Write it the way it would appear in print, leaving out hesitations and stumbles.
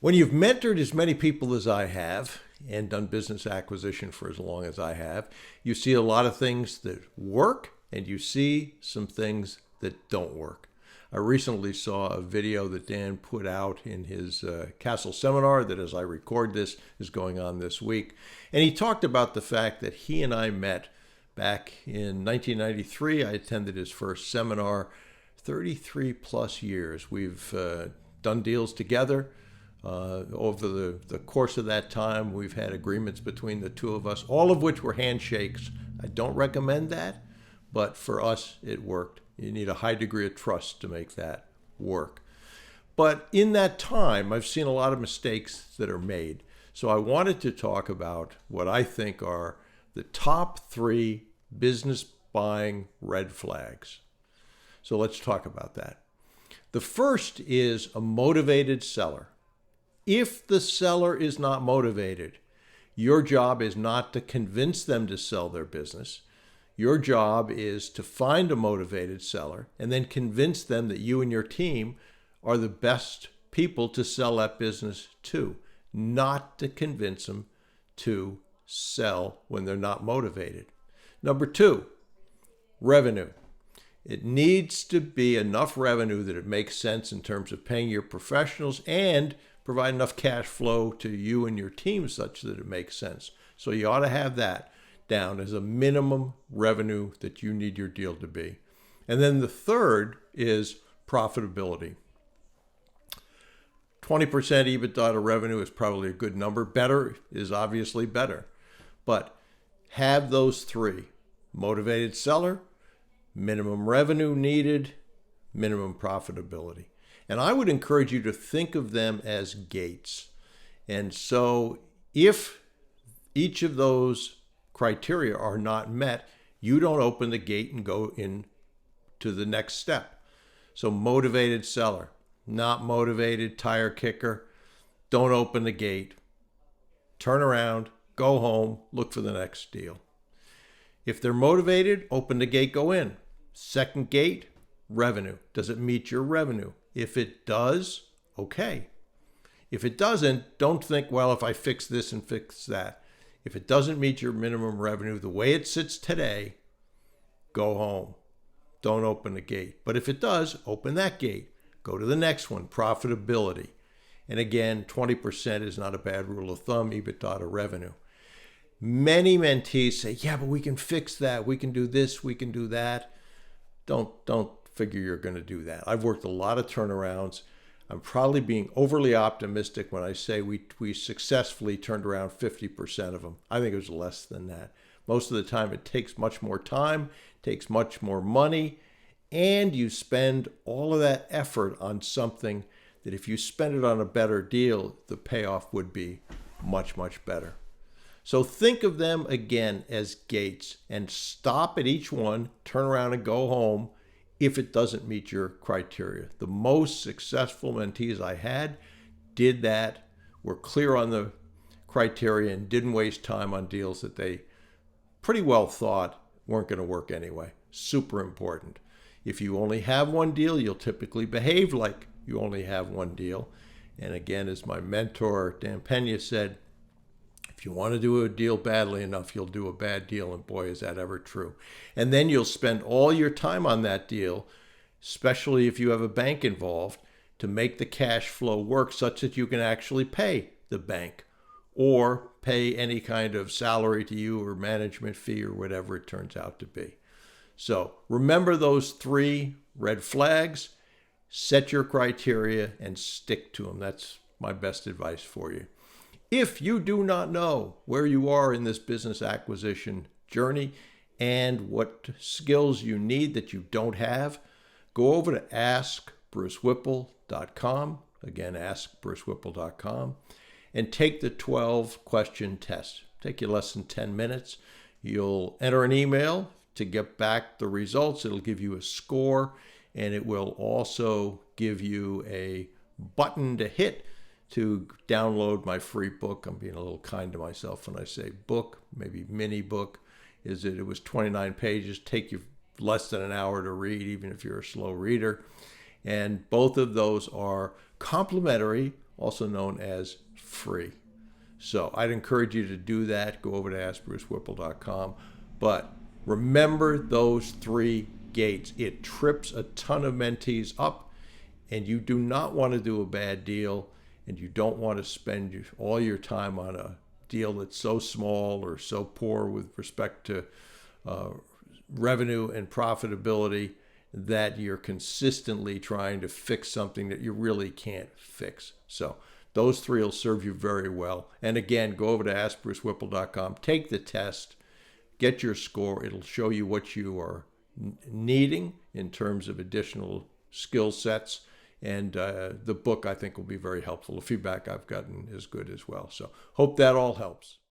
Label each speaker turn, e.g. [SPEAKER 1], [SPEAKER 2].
[SPEAKER 1] When you've mentored as many people as I have and done business acquisition for as long as I have, you see a lot of things that work and you see some things that don't work. I recently saw a video that Dan put out in his Castle seminar that, as I record this, is going on this week. And he talked about the fact that he and I met back in 1993. I attended his first seminar, 33 plus years. We've done deals together. Over the course of that time, we've had agreements between the two of us, all of which were handshakes. I don't recommend that, but for us, it worked. You need a high degree of trust to make that work. But in that time, I've seen a lot of mistakes that are made. So I wanted to talk about what I think are the top 3 business buying red flags. So let's talk about that. The first is a motivated seller. If the seller is not motivated, your job is not to convince them to sell their business. Your job is to find a motivated seller and then convince them that you and your team are the best people to sell that business to, not to convince them to sell when they're not motivated. Number 2, revenue. It needs to be enough revenue that it makes sense in terms of paying your professionals and provide enough cash flow to you and your team such that it makes sense. So you ought to have that down as a minimum revenue that you need your deal to be. And then the third is profitability. 20% EBITDA to revenue is probably a good number. Better is obviously better. But have those 3: motivated seller, minimum revenue needed, minimum profitability. And I would encourage you to think of them as gates. And so if each of those criteria are not met, you don't open the gate and go in to the next step. So motivated seller, not motivated tire kicker, don't open the gate. Turn around, go home, look for the next deal. If they're motivated, open the gate, go in. Second gate, revenue. Does it meet your revenue? If it does, okay. If it doesn't, don't think, well, if I fix this and fix that. If it doesn't meet your minimum revenue the way it sits today, go home. Don't open the gate. But if it does, open that gate. Go to the next one, profitability. And again, 20% is not a bad rule of thumb, EBITDA to revenue. Many mentees say, yeah, but we can fix that. We can do this, we can do that. Don't figure you're going to do that. I've worked a lot of turnarounds. I'm probably being overly optimistic when I say we successfully turned around 50% of them. I think it was less than that. Most of the time, it takes much more time, takes much more money, and you spend all of that effort on something that if you spend it on a better deal, the payoff would be much, much better. So think of them again as gates and stop at each one, turn around and go home if it doesn't meet your criteria. The most successful mentees I had did that, were clear on the criteria, and didn't waste time on deals that they pretty well thought weren't going to work anyway. Super important. If you only have one deal, you'll typically behave like you only have one deal. And again, as my mentor, Dan Pena, said, if you want to do a deal badly enough, you'll do a bad deal. And boy, is that ever true. And then you'll spend all your time on that deal, especially if you have a bank involved, to make the cash flow work such that you can actually pay the bank or pay any kind of salary to you or management fee or whatever it turns out to be. So remember those 3 red flags, set your criteria and stick to them. That's my best advice for you. If you do not know where you are in this business acquisition journey and what skills you need that you don't have, go over to askbrucewhipple.com. Again, askbrucewhipple.com, and take the 12-question test. Take you less than 10 minutes. You'll enter an email to get back the results. It'll give you a score, and it will also give you a button to hit to download my free book. I'm being a little kind to myself when I say book, maybe mini book. It was 29 pages, take you less than an hour to read, even if you're a slow reader. And both of those are complimentary also known as free. So I'd encourage you to do that. Go over to askbrucewhipple.com. But remember those three gates. It trips a ton of mentees up, and you do not want to do a bad deal, and you don't want to spend all your time on a deal that's so small or so poor with respect to revenue and profitability that you're consistently trying to fix something that you really can't fix. So those three will serve you very well. And again, go over to askbrucewhipple.com, take the test, get your score. It'll show you what you are needing in terms of additional skill sets. And the book, I think, will be very helpful. The feedback I've gotten is good as well. So hope that all helps.